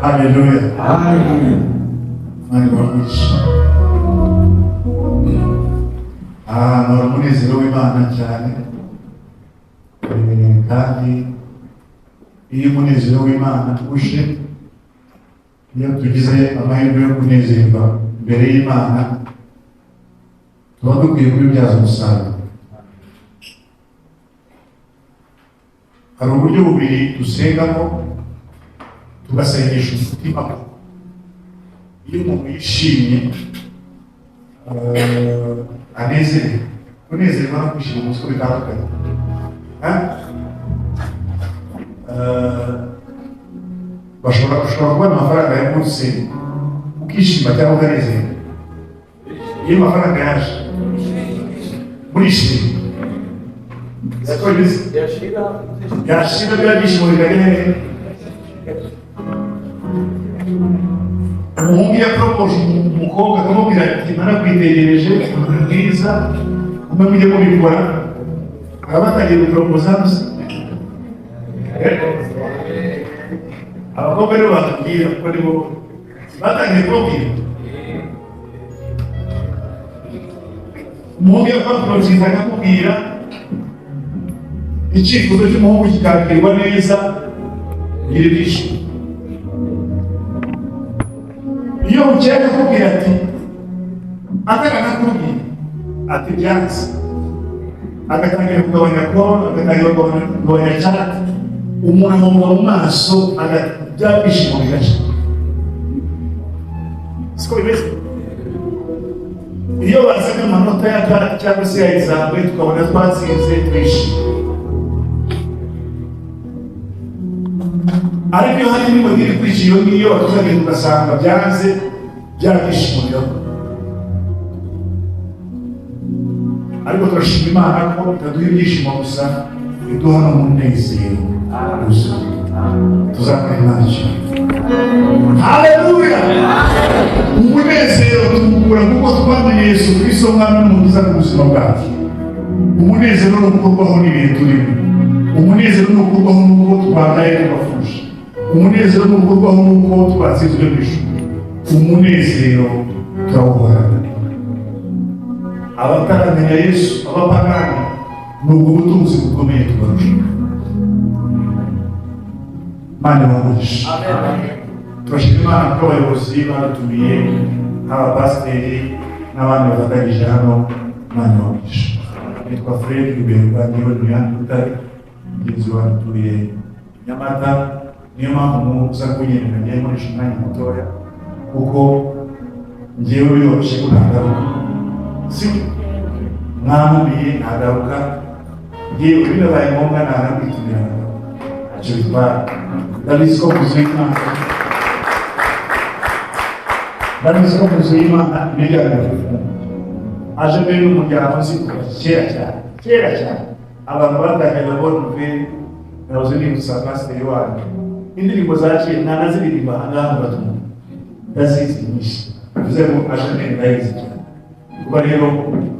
Haleluya. Amen. Mani wamugisha. Ni umunezero w'Imana cyane. Kandi iyo umunezero w'Imana uje, iyo tugize amahirwe yo kunezerwa imbere y'Imana, tuba dukwiye kubibyaza umusaruro. Hari uburyo bubiri dusengamo tugasengesha umutima. Iyo umuntu yishimye, anezerewe, kunezerwa no kwishima mu mutwe bitandukanye. Ushobora kubona amafaranga ya munsi ukishima cyangwa ukanezerwa. Iyo amafaranga yaje murishima, yashira bya byishimo bikagenda. Umuhungu yapropoje umukobwa akamubwira ati narakwitegereje mwiza umwe mujye mubikora, akaba atangiye gupropoza gusa. Abakobwa rero batubwira kuko nibo batangiye kubabwira. Umuhungu yapropoje akamubwira, icyifuzo cy'umuhungu kikakirwa neza, ngira ibyishimo. Iyo ukeka kubwira ati atakana kubwira ati byanze, agatangira kugabanya koro, agatangira kugabanya chat, umuntu amubwa mu maso bya byishimo bigaca. Siko bimeze. Iyo bazanye amanota ya cyangwa se ya examen tukabona twatsinze twishimye. Ariko iyo hari n'ibintu biri kwishima n'iyo batuzanye tugasanga byanze byabishimira. Ariko turashima Imana ko itaduha ibyishimo gusa, iduha n'umunezero gusa. Tuzakora Imana cyane. Haleluya. Umunezero tumukura kuko twamenye Yesu Kristo umwami n'umukiza mu buzima bwacu. Umunezero ni ukurwaho n'ibihe turimo. Umunezero ni ukurwaho n'uko twagaye tubafusha. Umunezero ni ukurwaho n'uko twatsinzwe n'ijuru. Umunezero turawuhorana. Abataramenya Yesu, abapagani, nubwo ubutunzi bukomeye tubarusha. Mana wamugisha. Turashima Imana ko abayobozi badutumiye, abapasiteri n'abandi bafatanyije hano. Mana wamugisha. Nitwa Fred Ruberwa, niwe Duyani Butare, mugenzi wadutuye Nyamata. Niyo mpamvu muza kunyereka ngiye nkoresha umwanya mutoya, kuko ngewe biroroshye kunagaruka. Si mwamubiye ntagaruka, ngewe binabaye ngombwa ntanakwitumira ntacyo bitwara. Ndabizi ko muzuye Imana, ndabizi ko muzuye Imana imiryango aje mbere n'umuryango nzi kuva kera cyane. Abantu batangaga bona mbere nabuze nibutsa pasiteri wanyu indirimbo zaciye ntanaziririmba ahangaha batuma ndazizi nyinshi. Bivuze ngo aje mbere ndayizi cyane. Kuba rero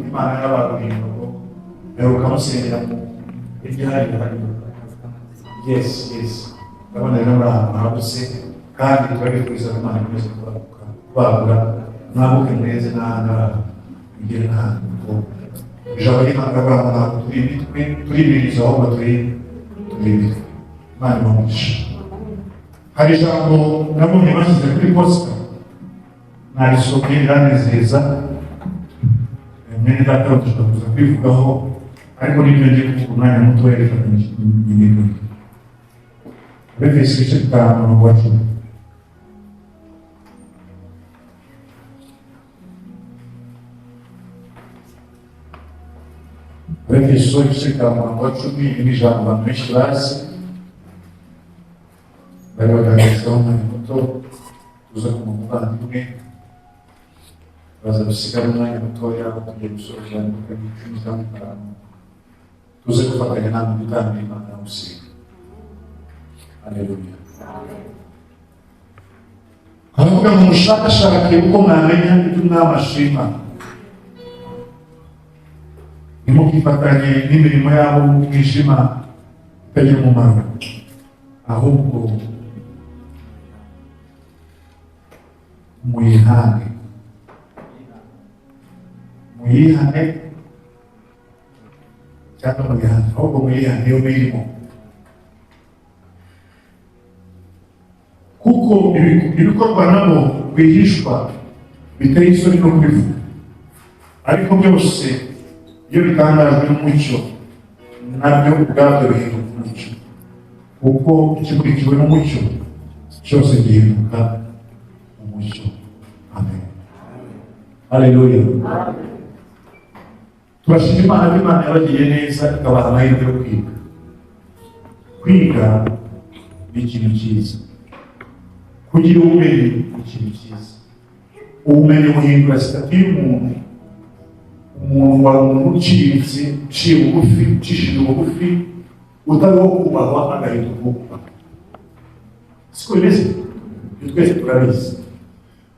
Imana y'abagurinda ngo yaruka musengera mu ibyahari hari. Yes. Ndabona rero muri ahantu hagutse, kandi turabifuriza Imana ikomeze kubagura, mwabuke neza n'ahantu bigere n'ahantu. Ijambo ry'Imana bwabo ntabwo turi imitwe, turibiriza ahubwo turi imitwe. Imana imugisha. Hari ijambo nabonye bashyize kuri posita, narisomye riranezeza. Mwene data dushobora kuza kwivugaho, ariko nibyo ngiye kuvuga umwanya mutoya rifatanyije n'ibindi. Efeso igice 5:10. Efeso igice 5:10 ni ijambo abantu benshi bazi. Bari bagaragazaho umwanya muto, tuza ku muvandimwe, baza gusigara umwanya mutoya tugiye gusoza tuze gufatanya namwe gutanga Imana gusiga. Haleluya. Haravuga ngo mushakashake uko mwamenya ibyo umwami ashima, ntimukifatanye n'imirimo yabo mwishima itagira umumaro, ahubwo muyihane cyangwa muyihane, ahubwo muyihane iyo mirimo, kuko ibikorwa nabo bihishwa biteye isoni no kubivuga, ariko byose iyo bitangajwe n'umucyo nabyo ubwabyo bihinduka umucyo, kuko ikimurikiwe n'umucyo cyose gihinduka umucyo. Amen. Haleluya. Turashima Imana ko Imana yabagiye neza ikabaha amahirwe yo kwiga. Kwiga ni ikintu cyiza, kugira ubumenyi ni ikintu cyiza. Ubumenyi buhindura sitati y'umuntu. Umuntu wari umuntu uciriritse, uciye bugufi, ucishije bugufi, utariho kubahwa agahinduka ukubahwa. Siko bimeze? Twese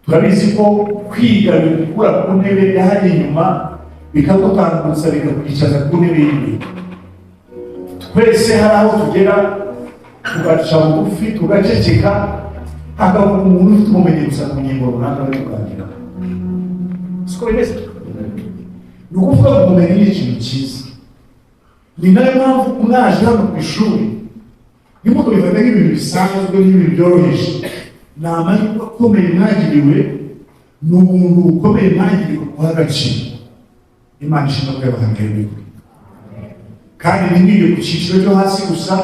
turabizi ko kwiga bikura ku ntebe yahari inyuma bikagutambutsa bikakwicaza ku ntebe y'imbere. Twese hari aho tugera tugaca bugufi tugaceceka, hakavuga umuntu ufite ubumenyi gusa ku ngingo runaka bari kuganira. Siko bimeze? Ni ukuvuga ngo ubumenyi ni ikintu cyiza. Ni nayo mpamvu mwaje hano ku ishuri nimuko bifata nk'ibintu bisanzwe n'ibintu byoroheje. Ni amahirwe akomeye mwagiriwe, ni umuntu ukomeye mwagiriwe guha agaciro. Imana ishimwe ko yabahamagaye. Kandi ntimwige ku cyiciro cyo hasi gusa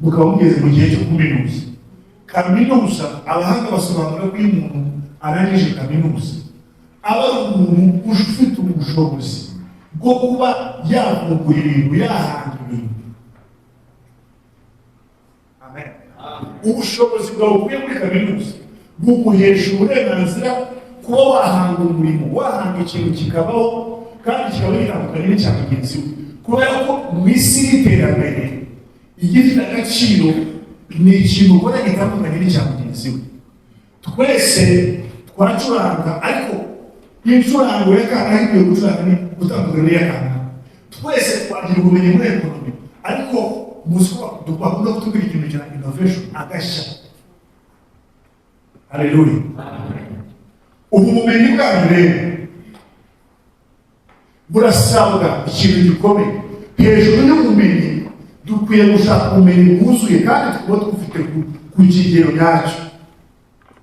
mukaba mugeze mu gihe cyo kuminuza. Kaminuza abahanga basobanura ko iyo umuntu arangije kaminuza aba ari umuntu ufite ubushobozi bwo kuba yavumbura ibintu, yahanga ibintu. Amen. Ubushobozi bwawe buvuye muri kaminuza buguhesha uburenganzira kuba wahanga umurimo, wahanga ikintu kikabaho kandi kikaba gitandukanye n'icya mugenzi we, kubera ko mu isi y'iterambere igifite agaciro ni ikintu ukora gitandukanye n'icya mugenzi we. Twese twacuranga, ariko incurango y'akana ikwiye gucuranga ni gutandukana n'iy'akana. Twese twagira ubumenyi muri ekonomi, ariko muzi ko bakunda kutubwira ikintu cya innovation, agashya. Haleluya. Ubu bumenyi bwanyu rero burasabwa ikintu gikomeye. Hejuru y'ubumenyi dukwiye gushaka ubumenyi bwuzuye kandi tuba dufite ku kigero nyacyo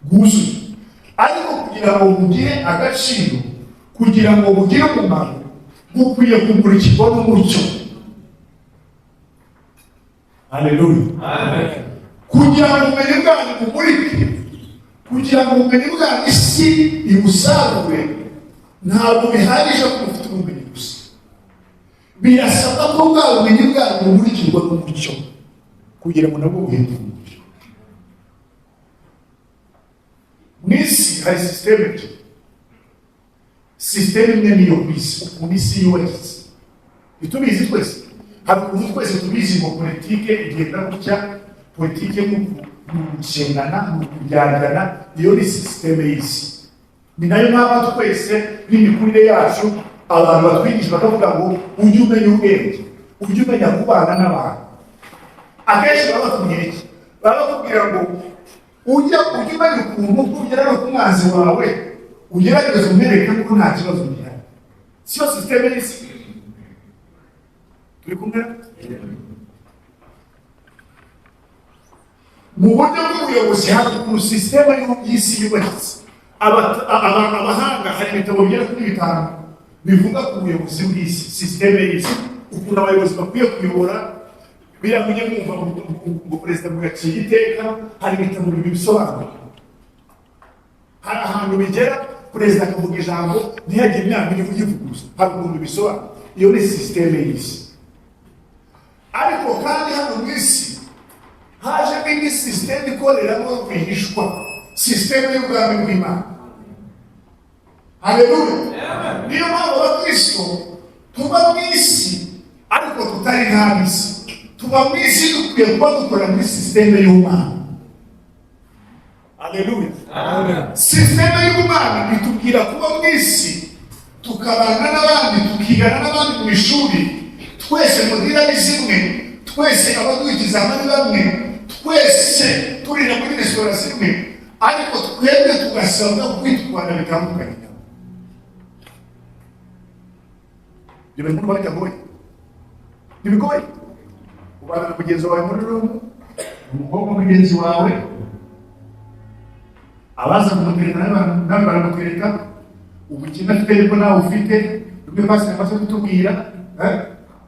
bwuzuye. Ariko kugira ngo mugire agaciro, kugira ngo mugire umumaro, mukwiye kumurikirwa n'umucyo. Haleluya. Amen. Kugira ngo ubumenyi bwanyu bumurike, kugira ngo ubumenyi bwanyu isi ibusarure, ntabwo bihagije ko mufite ubumenyi gusa. Birasabwa ko bwa bumenyi bwanyu bumurikirwa n'umucyo kugira ngo nabwo buhindure umucyo. Mu isi hari sisiteme ebyiri. Sisiteme imwe niyo ku isi, ukuntu isi yubatse. Itubizi twese. Hari ukuntu twese tubizi ngo politike igenda gutya, politike mu gushingana, mu kujyana, iyo ni sisiteme y'isi. Ni nayo mpamvu twese n'imikurire yacu abantu batwigisha bakavuga ngo ujye umenya ubwenge, ujye umenya kubana n'abantu. Akenshi baba batubwira iki? Baba bakubwira ngo ujye umenya ukuntu ugera no ku mwanzi wawe, ugerageze umwereke ko nta kibazo gihari. Siyo sisiteme y'isi. Turi kumwe? Mu buryo bw'ubuyobozi hari ukuntu sisiteme y'isi yubatse. Abahanga hari ibitabo bigera kuri 5 bivuga ku buyobozi bw'isi, sisiteme y'isi, ukuntu abayobozi bakwiye kuyobora. Biramuje mwumva ngo perezida mugaciye iteka, hari ibitabo bibisobanura. Hari ahantu bigera perezida akavuga ijambo ntihagire imyaka ivuguruza, hari ukuntu bisobanura. Iyo ni sisiteme y'isi. Ariko kandi hano mu isi haje indi sisiteme ikoreramo rwihishwa, sisiteme y'ubwami bw'Imana. Haleluya. Niyo mpamvu abakristo tuba mu isi ariko tutari nk'ab'isi. Tuba mu isi dukwiye kuba dukora muri sisiteme y'Imana. Haleluya. Sisiteme y'Imana itubwira kuba mu isi tukabana n'abandi, tukigana n'abandi mu ishuri, twese mugira zimwe, twese abaduha ikizamini bamwe, twese turira muri resitora zimwe, ariko twebwe tugasabwa kwitwara bitandukanye. Ibyo bintu bitagoye, ntibigoye. Ubana na mugenzi wawe muri rumu, umukobwa mugenzi wawe, abaza kumutwereka nawe baramutwereka ubukene afite ariko nawe ufite. Rumwe basi amaze kutubwira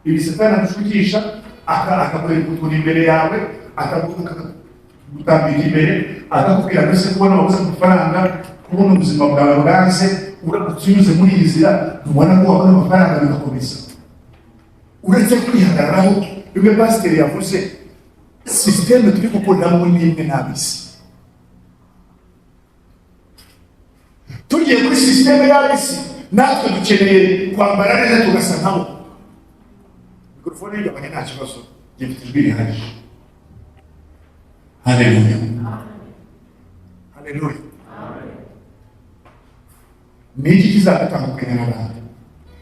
ibi Satani adushukisha, akakwereka utuntu imbere yawe, akagutambika imbere, akakubwira mbese kubona wabuze amafaranga, kubona ubuzima bwawe bwanze, uramutse unyuze muri iyi nzira ntubona ko wabona amafaranga bigakomeza. Uretse kwihagararaho, bimwe pasiteri yavuze, sisiteme turi gukoreramo ni imwe n'ab'isi. Tugiye muri sisiteme y'ab'isi, natwe dukeneye kwambara neza tugasa nkabo. Mikrofone y'abanye nta kibazo, gifite ijwi rihagije. Haleluya, haleluya. Ni iki kizadutandukanya n'abandi?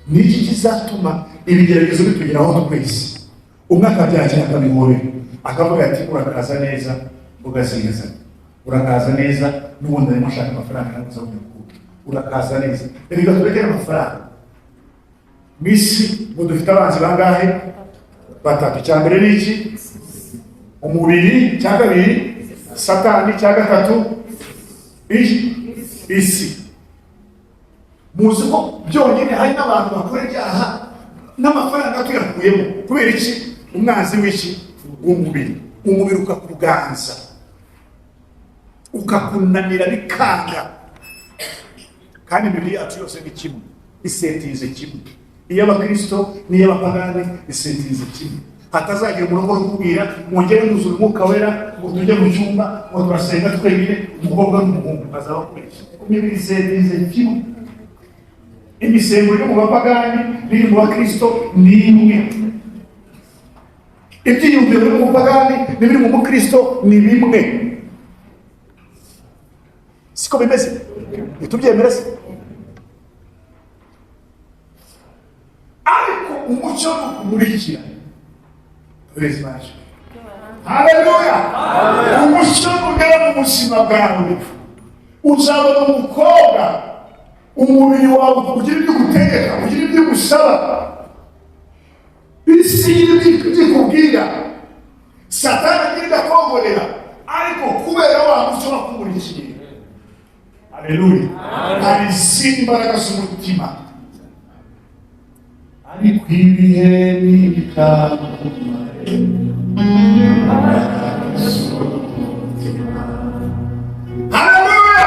Ni iki kizatuma ibigeragezo bitugeraho twese? Umwe akabyakira akabihorera, akavuga ati urakaza neza ugasingiza, urakaza neza n'ubundi arimo ashaka amafaranga nakuza kujya, urakaza neza. Erega turekere amafaranga. Misi ngo dufite abanzi bangahe? Batatu. Icya mbere ni iki? Umubiri. Icya kabiri Satani. Icya gatatu isi. Muzi ko byonyine hari n'abantu bakora ibyaha n'amafaranga tuyakuyemo. Kubera iki? Umwanzi w'iki? W'umubiri. Umubiri ukakuganza, ukakunanira bikanga. Kandi Bibiliya yacu yose ni kimwe, isetize kimwe. Iy'abakristo n'iy'abapagani isetize kimwe. Hatazagira umurongo wo kubwira mwongere muzura umwuka wera ngo tujye mu cyumba ngo turasenga twenyine umukobwa n'umuhungu bazabakoresha. Imibiri isetize kimwe. Imisengo yo mu bapagani n'iri mu bakristo ni imwe. Ibyiyumviro biri mu bapagani n'ibiri mu mukristo ni bimwe. Siko bimeze? Itubyemera se? Ariko umucyo n'ukumurikira. Praise God. Haleluya. Umucyo ugera mu buzima bwawe, uzabona umukobwa, umubiri wawe ugira ibyo gutegeka, ugira ibyo gusaba. Isi ikubwira, Satani agira akongorera, ariko kubera wa mucyo wakumurikiye. Haleluya. Hari izindi mbaraga z'umutima. Ariko ibihe n'ibitandukanye, haleluya.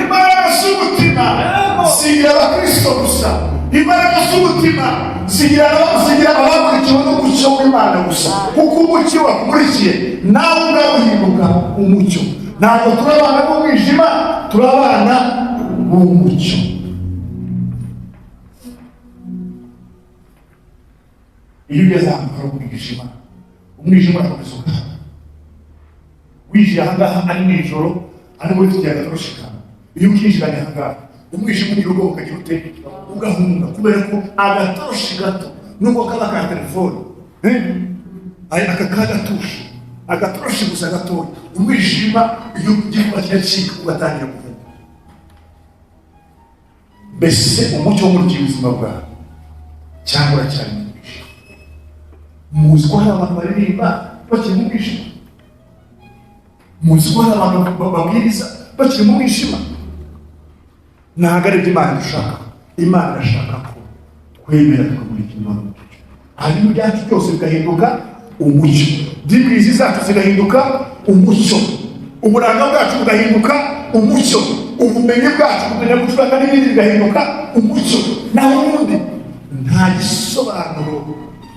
Imbaraga z'umutima zigira abakristo gusa. Imbaraga z'umutima zigira abakurikiwe n'umucyo w'Imana gusa. Kuko umucyo wakumurikiye nawe urahinduka umucyo. Ntabwo turi abana b'umwijima, turi abana b'umucyo. Iyo ugeze ahantu hari umwijima, umwijima urakomeza ugahama. Winjiye ahangaha ari nijoro, ari muri tugiye agatoroshika. Iyo ukinjiranye ahangaha, umwijima ugira ubwoba ukagira ute? Ugahunga, kubera ko agatoroshi gato nubwo kaba ka telefone, aka kagatuje, agatoroshi gusa gatoya, umwijima iyo ugiye kiracika ugatangira kuvuga. Mbese umucyo w'umurikira ubuzima bwawe cyangwa uracyari mu mwijima? Muzi ko hari abantu baririmba bakiri mu mwijima? Muzi ko hari abantu babwiriza bakiri mu mwijima? Ntabwo ari ibyo Imana ishaka. Imana irashaka ko twemera tukamurikirwa n'umucyo, hanyuma ibyacu byose bigahinduka umucyo. Dibirizi zacu zigahinduka umucyo, uburanga bwacu bugahinduka umucyo, ubumenyi bwacu kumenya gucuranga n'ibindi bigahinduka umucyo. Naho ubundi nta gisobanuro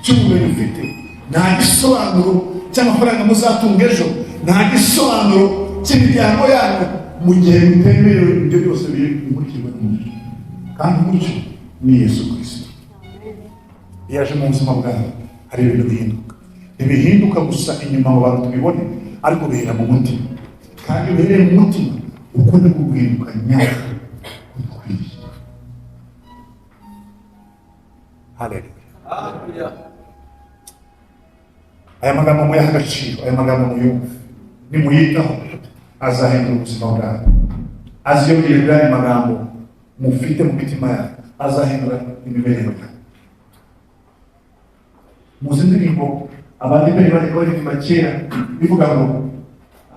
cy'ubumenyi ufite, nta gisobanuro cy'amafaranga muzatunga ejo, nta gisobanuro cy'imiryango yanyu mu gihe mutemerewe ibyo byose bimurikirwa n'umucyo. Kandi umucyo ni Yesu Kristo. Iyo aje mu buzima bwawe hari ibintu bihinduka. Ntibihinduka gusa inyuma mu bantu tubibone, ariko bihera mu mutima. Kandi bihereye mu mutima uko ni guhinduka nyako ukwiriye. Haleluya. Aya magambo muyaha agaciro, aya magambo muyumve, nimuyitaho. azahindura ubuzima bwawe. Aziyongera bwari magambo mufite mu mitima yawe, azahindura imibereho yawe. Muzi indirimbo abandi mbere baririmba kera bivuga ngo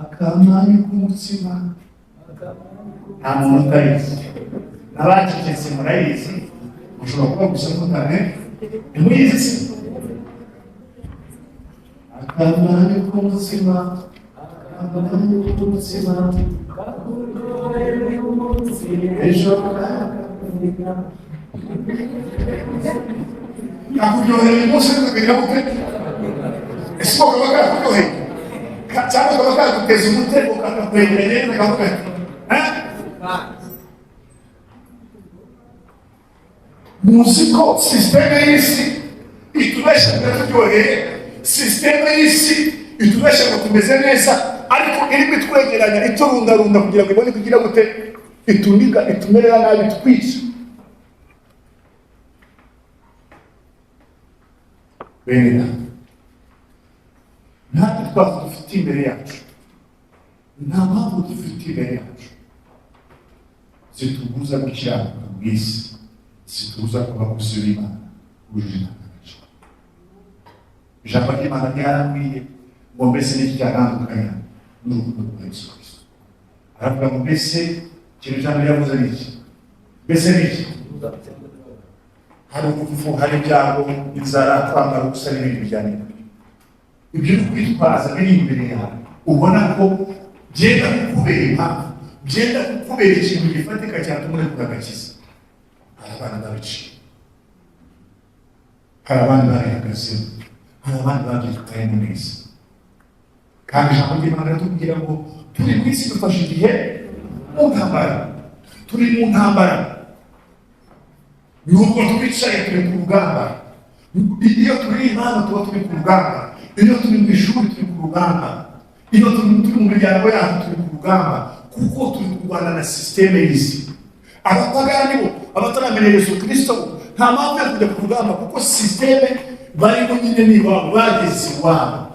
akamani k'umutsima, nta muntu utayizi, abacecetse murayizi, mushobora kuba gusa mutane ntimuyizi se. Akamani k'umutsima, akamani k'umutsima ejo kakuryohera umunsi ukagera gute? Ese ko kaba kakuryoheye cyangwa kaba kaguteza umutego kakakwegera neza kavuga muzi ko sisiteme y'isi itubesha ngo turyoheye, sisiteme y'isi itubesha ngo tumeze neza, ariko irimo itwegeranya iturundarunda kugira ngo ibone kugira gute? Ituniga, itumerera nabi, itwica. Bene natwe twazo dufite imbere yacu, nta mpamvu dufite imbere yacu zitubuza gukiranuka mu isi, zitubuza kuba gusa Imana wujuje n'agaciro. Ijambo ry'Imana ryarambwiye ngo mbese n'iki cyatandukanya n'urukundo rwa Yesu Kristo. Aravuga ngo mbese ikintu cyane yavuze ni iki? Mbese ni iki? Hari urupfu, hari ibyago, inzara, kwambara ubusa n'ibindi bijyanye nabyo. Ibyo ni kwitwaza biri imbere yawe, ubona ko byenda kukubera impamvu, byenda kukubera ikintu gifatika cyatuma urekura agakiza. Hari abana babiciye, hari abandi barihagazeho, hari abandi babyitwayemo neza. Kandi ijambo ry'Imana riratubwira ngo turi ku isi dufashe igihe mu ntambara, turi mu ntambara. Nubwo twicaye turi ku rugamba, iyo turi Imana tuba turi ku rugamba, iyo turi mu ishuri turi ku rugamba, iyo turi mu miryango yacu turi ku rugamba, kuko turi kurwana na sisiteme y'isi. Abapagani bo, abataramenya Yesu Kristo, nta mpamvu yo kujya ku rugamba kuko sisiteme barimo nyine ni iwabo, bageze iwabo.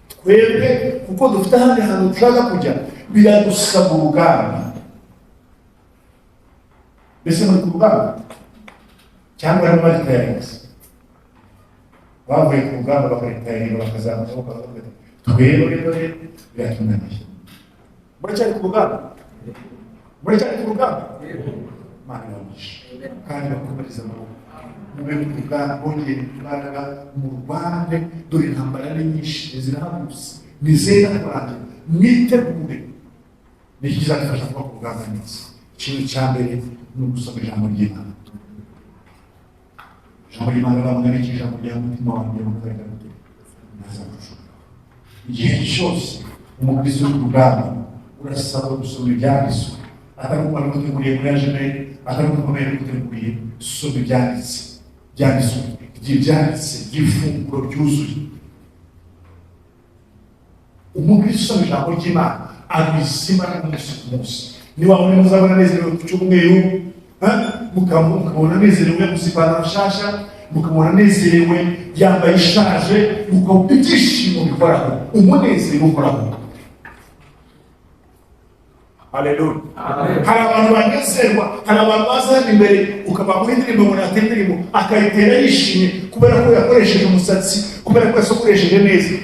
Twebwe kuko dufite ahandi hantu dushaka kujya, biradusaba urugamba. Mbese muri ku rugamba cyangwa ari bari tayariza, bavuye ku rugamba bakaritayirinda bakazamuka bakavuga twebwe dore biratunaniye. Muracyari ku rugamba? Muracyari ku rugamba? Imana ibamugishe kandi bakomeza mube mu rugamba, bongere imbaraga mu rwanda. Dore intambara ni nyinshi zirahagurutse, ni zera kurangira, mwitegure. Ni iki kizadufasha kuba ku rugamba neza? Ikintu cya mbere ni ugusoma ijambo ry'Imana. Ijambo ry'Imana bamugana iki ijambo ry'umutima wanjye mukareka gute naza gushobora. Igihe cyose umukristo w'urugamba urasaba gusoma ibyanditswe, atari umuntu uteguriye muri ajene, atari umuntu uteguriye, soma ibyanditse, byanditswe, ibyanditse by'ifunguro ryuzuye. Umukristo usoma ijambo ry'Imana abizima n'umunsi ku munsi. Niba muri muzabona nezerewe ku cyumweru, mukabona nezerewe musipana bashasha, mukabona nezerewe yambaye ishaje, mukabona ibyishimo bikoraho, umunezero ukoraho. Haleluya. Hari abantu banezerwa, hari abantu bazana imbere ukabamuha indirimbo ngo nate indirimbo akayitera yishimye kubera ko yakoresheje umusatsi, kubera ko yasokoresheje neza.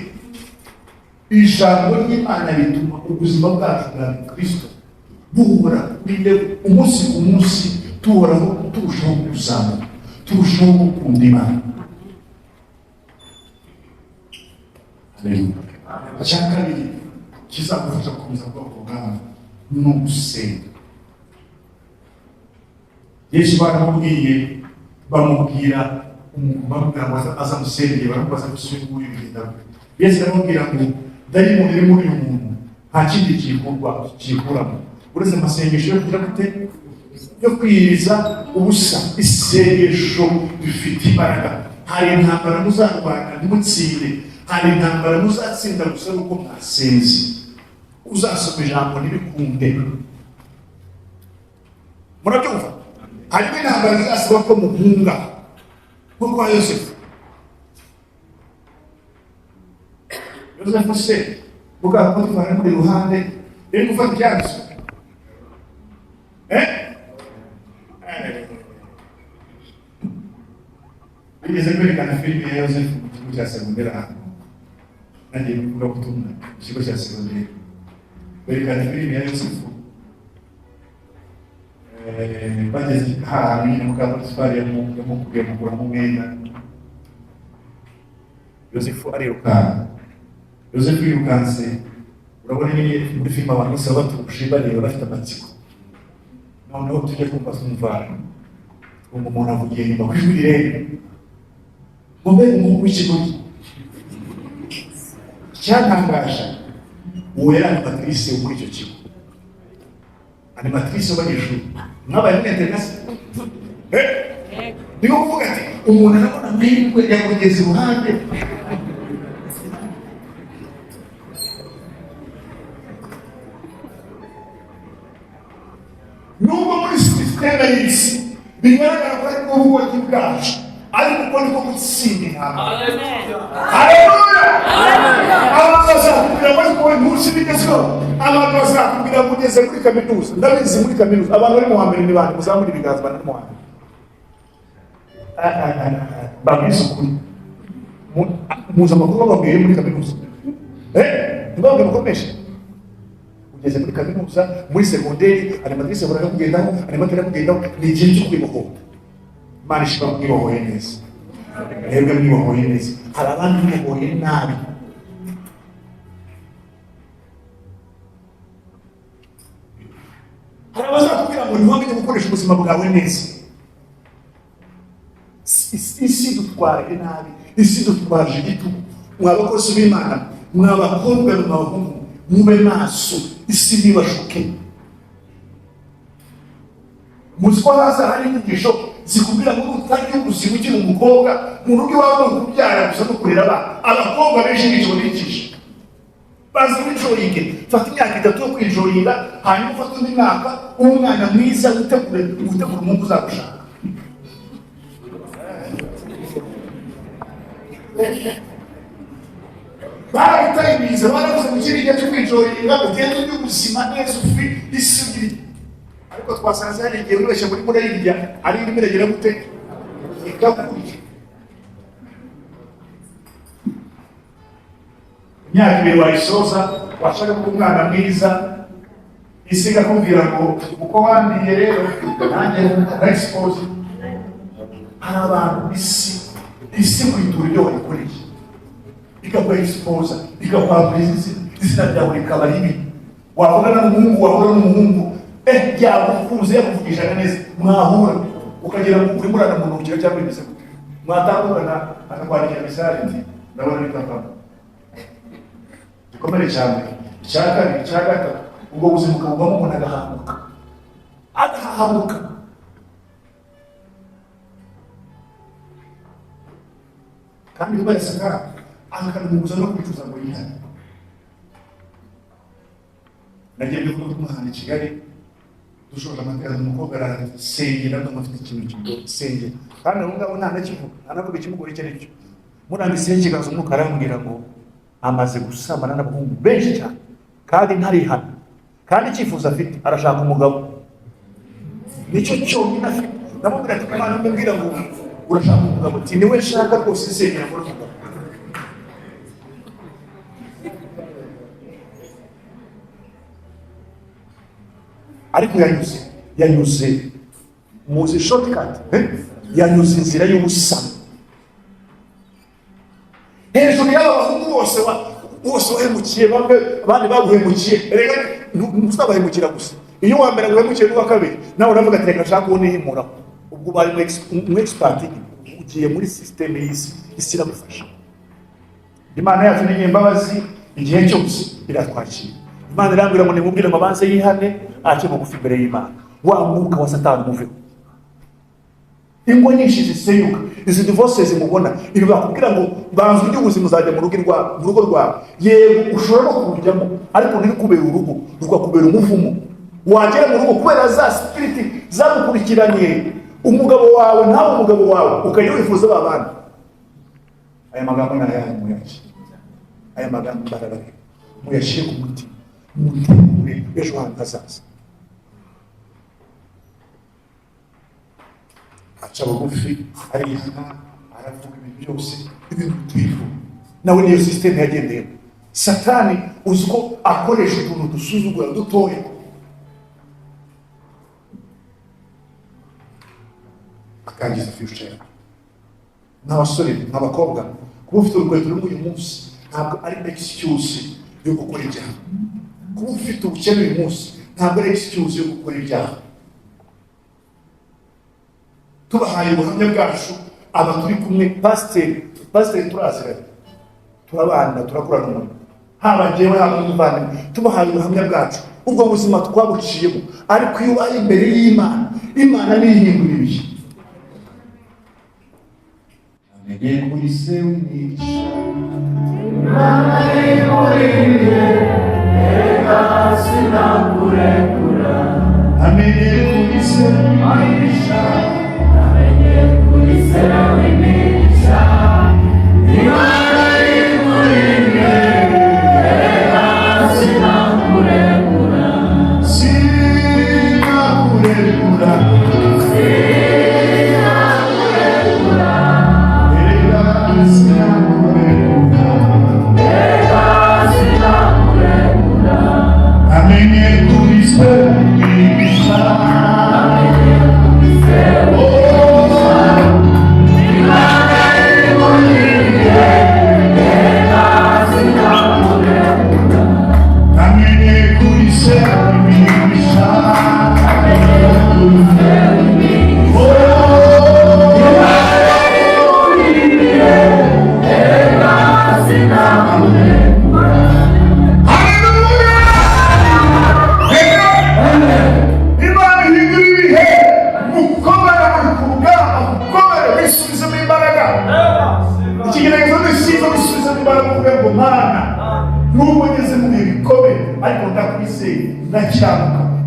Ijambo ry'Imana rituma ubuzima bwacu bwa Kristo buhora umunsi ku munsi, tuhoraho turushaho kuzamuka, turushaho gukunda Imana. Haleluya. Icya kabiri kizagufasha gukomeza kuba ku rugamba ni ugusenga. Yesu baramubwiye, bamubwira bamubwira ngo aza musengere, baramubaza gusubira nguyu bigenda. Yesu aramubwira ngo dayimoni iri muri uyu muntu nta kindi kikuramo uretse amasengesho yo kugira gute, yo kwiyiriza ubusa. Isengesho rifite imbaraga. Hari intambara muzarwana ntimutsinde, hari intambara muzatsinda gusa nuko mwasenze. Uzasoma ijambo ntibikunde. Murabyumva? Harimo intambara zizasaba ko muhunga nko kwa Yosefu. Yosefu se bugabo kutuvana muri ruhande iri gufata icyanzu bigeze kwerekana filime ya Yosefu mu kigo cya segonderi ahantu nagiye kuvuga ubutumwa mu kigo cya segonderi berekana filime ya Yosefu bageze ahantu nyine Mukamurisipari yamukuriye mukuramo umwenda Yosefu arirukanka Yosefu yirukanse urabona nyine muri filime abantu bose baba baturushe bareba bafite amatsiko noneho tujya kumva twumva umuntu avugiye nyuma kuri buri rero mube umuntu w'ikigo cyatangaje uwo yari animatrice muri icyo kigo animatrice w'abanyeshuri mwabaye muri interineti niyo kuvuga ati umuntu arabona amahirwe yamugeze iruhande nubwo muri sisiteme y'isi bigaragara ko ari bwo bugoyi bwacu ariko uko niko gutsinda intambara. Haleluya! Abantu bazakubwira ngo ntuzi bigezweho, abantu bazakubwira ngo ugeze muri kaminuza. Ndabizi muri kaminuza abantu bari mu hambere ni bande muzamura ibiganza bari mu hambere babwiza ukuri muza amakuru bababwiye muri kaminuza ntibabwiye mukomeje ugeze muri kaminuza muri segonderi animatrice baraga kugendaho animatrice kugendaho ni igihe cyo kwibohora Imana ishobora kwibohoye neza mwebwe mwibohoye neza hari abandi mwibohoye nabi hari abazakubwira ngo ntiwamenye gukoresha ubuzima bwawe neza isi dutware nabi isi dutwaje igitugu mwabakozi b'Imana mwabakobwa n'abahungu mube maso isi ntibashuke muzi ko haza hari inyigisho zikubwira ngo utangiye ubuzima ukiri umukobwa mu rugo iwawe no kubyara gusa no kurera abakobwa benshi n'icyo bigisha bazi kwijoyinge fata imyaka 3 yo kwijoyinga hanyuma ufata undi mwaka umwana mwiza utegure umuntu uzagushaka barabitayibiza baravuze mu kiriya cyo kwijoyinga ugenda ubuzima neza ufi isi ariko twasanze hari igihe wese muri murayirya ari irimo iragera gute ikakurya imyaka 2 wayisoza washaka ko umwana mwiza isiga kumbwira ngo uko wandiye rero nanjye expose hari abantu isi kwitura ibyo wayikoreye ikakwa expose ikakwa izina ryawe rikaba ribi wavugana n'umuhungu yakuze yakuvugisha neza mwahura ukagera kuri murana mu ntoki cyangwa imeze gute mwatangurana akakwandikira message nti ndabona ni papa gikomere cyane cyaka ubwo buzima bw'umuntu umuntu agahamuka kandi bibarasaka akanamubuza no kwicuza ngo yihane nagiye bivuga ko umwana i Kigali dushoje amateka umukobwa arasengera n'amafite ikintu kigo sengera kandi ubu ngabo nta nakivuga anavuga ikimugore cye nicyo murandise ikiganza umwuka arambwira ngo amaze gusambana n'abahungu benshi cyane kandi ntarihana kandi icyifuzo afite arashaka umugabo nicyo cyonyine afite namubwira ati Imana mbwira ngo urashaka umugabo ati niwe nshaka rwose sengera muri umugabo ariko yanyuze muzi shortcut yanyuze inzira y'ubusa hejuru y'aba bahungu bose wahemukiye bamwe abandi baguhemukiye rega ntuzabahemukira gusa iyo wa mbere guhemukiye n'uwa kabiri nawe uravuga ati reka nshaka uwo nihimura ubwo bari mu expert ugiye muri system y'isi iramufasha Imana yacu ni imbabazi igihe cyose iratwakira Imana irambwira ngo nimubwire ngo abanze yihane ace bugufi imbere y'Imana wa mwuka wa Satani umuveho ingo nyinshi ziseyuka izi divorce zimubona ibi bakubwira ngo banze ubuzima uzajya mu rugo rwawe yego ushobora no kurujyamo ariko ntibikubera urugo rukakubera umuvumo wagera mu rugo kubera za spirit zagukurikiranye umugabo wawe ntawe umugabo wawe ukajya wifuza babana aya magambo n'aya muyaje aya magambo barabare muyashire ku mutima mutegure ejo hazaza. Aca bugufi arihana aravuga ibintu byose ibintu twifuza. Nawe niyo system yagendeye. Satani uziko akoresha utuntu dusuzugura dutoya. Akangiza future. N'abasore n'abakobwa kuba ufite urukweto rumwe uyu munsi ntabwo ari excuse yo gukora ibyaha. Kuba ufite ubukene uyu munsi ntabwo ari excuse yo gukora ibyaha. Tubahaye ubuhamya bwacu aba turi kumwe pasiteri turaziranye turabana turakorana umurimo haba njyewe haba n'umuvandimwe tubahaye ubuhamya bwacu ubwo buzima twabuciyemo ariko iyo ubaye imbere y'Imana Imana nihindura ibihe. Amenye kuri se w'imigisha Imana y'imurinde ega sinakurekura. Amenye kuri se w'imigisha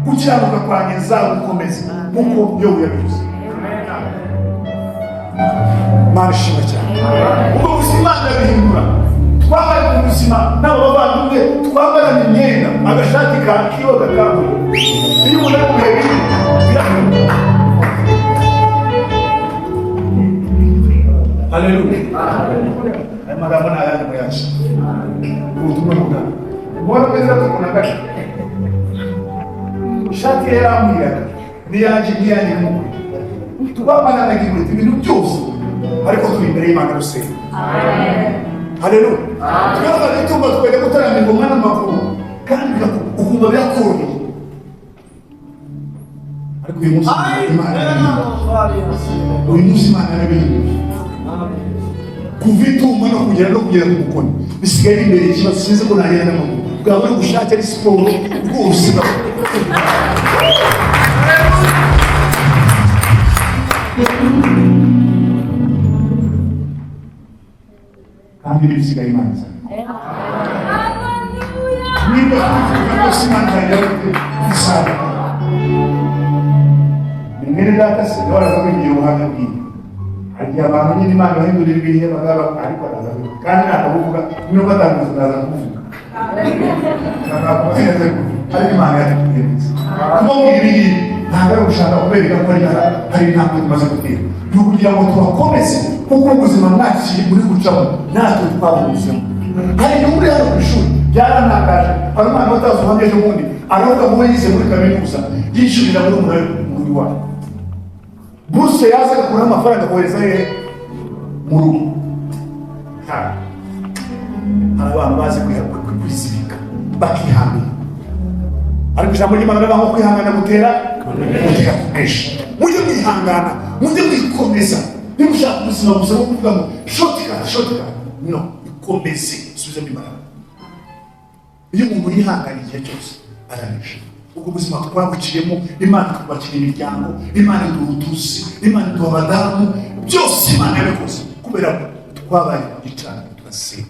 gukiranuka kwanjye nzagukomeza nk'uko Yobu yabivuze. Mana ishimwe cyane. Ubwo buzima Imana irabihindura. Twabaye mu buzima n'abavandimwe twambarana imyenda agashati kiba gakambuye iyo umuntu ari mu bihe bibi birahinduka. Haleluya. Aya magambo ni ayandi muyacu ubutumwa bwawe mbona meza tukunagaje ishati yarambwiraga niyanjye nk'uko tubamana n'igihurita ibintu byose ariko turi imbere y'Imana rusenga. Haleluya. Twaba n'itumba twajya gutaramira ingoma n'amakuru kandi ukumva birakoreye ariko uyu munsi Imana yarabihindura. Kuva itumba no kugera ku mukoni bisigaye imbere ikibazo sinzi ko nagenda n'amaguru bwaba ari gushaka ari siporo rwose. Kandi bisigaye Imana niba tuvuga ko Imana yari isaba nimere data se waraza kwigira ubuhamya bwiwe hari abantu nyine Imana bahindurira ibihe bagaba ariko araza kandi nakavuga niyo batangiza ndaza kuvuga hari Imana yatubwiriza kumubwira ibi ntabwo ari ugushaka kubereka ko hari intambwe tumaze gutera ni ukugira ngo tubakomeze kuko ubuzima mwakiri muri gucamo natwe twabuzemo. Hari n'umuri hano ku ishuri byarantangaje hari umwana watazi ubuhamya ejo bundi aravuga ngo yize muri kaminuza yishyurira muri umuri wawe buruse yaza agakuraho amafaranga akohereza he mu rugo. Hari abantu bazi kwizirika bakihambira ariko ijambo ry'Imana rivuga ngo kwihangana gutera kunesha. Mujye mwihangana mujye mwikomeza niba ushaka ubuzima buza no kuvuga ngo shortcut no ikomeze usubizemo imbaraga. Iyo umuntu yihangana igihe cyose aranesha. Ubwo buzima twabuciyemo Imana twubakira imiryango Imana iduha utuzi Imana iduha abadamu byose Imana yabikoze kubera ko twabaye igicana turasenga.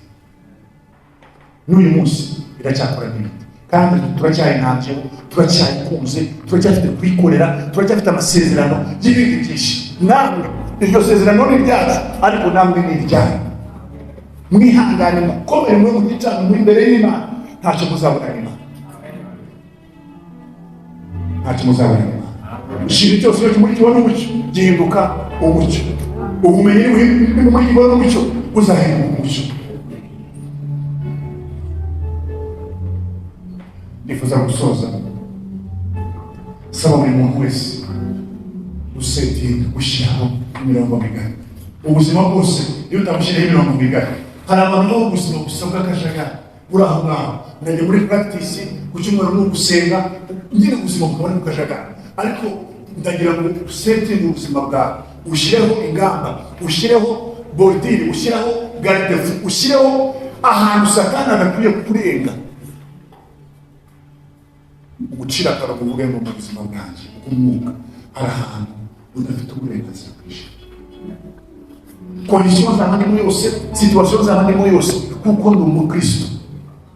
N'uyu munsi iracyakora n'ibindi kandi turacyayinambye turacyayikunze turacyafite kwikorera turacyafite amasezerano y'ibindi byinshi. Namwe iryo sezerano ni ryacu ariko namwe ni iryanyu. Mwihangane mukomere mwe mu gicana muri imbere y'Imana ntacyo muzabona Imana. ntacyo muzabona. Ikintu cyose iyo kimurikiwe n'umucyo gihinduka umucyo. Ubumenyi bumurikiwe n'umucyo buzahinduka umucyo. Nifuza gusoza saba buri muntu wese usetinga gushyiraho imirongo migari. Ubuzima bwose iyo utamushyiraho imirongo migari, hari abantu bo ubuzima gusa bw'akajagari buri aho ngaho. Najya muri practice ku cyumweru no gusenga nyine ubuzima bukaba ari bukajagari, ariko ndagira ngo usetinge ubuzima bwawe, ushyireho ingamba, ushyireho bordire, ushyireho garde-fou, ushyireho ahantu Satani adakwiye kurenga. Gucira akarongo uvuge ngo mu buzima bwanjye bw'umwuka hari ahantu udafite uburenganzira bwinshi. Kondisiyo zaba ndimo yose, situwasiyo zaba ndimo yose, kuko ndi umukristo,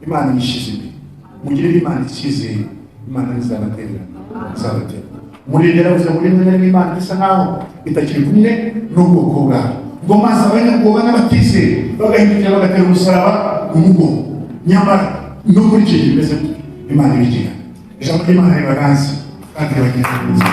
Imana yishyize imbere. Mugirire Imana icyizere, Imana izabatererana, izabatererana. Murinde yavuze muri mwe n'Imana isa nkaho itakiri kumwe n'ubwoko bwawe. Ngo maze abanyabwoba n'abatizeye bagahindukira bagatera umusaraba umugongo. Nyamara no muri icyo gihe bimeze Imana ibigira. Ijambo ry'Imana ribaganze kandi ribagenza neza.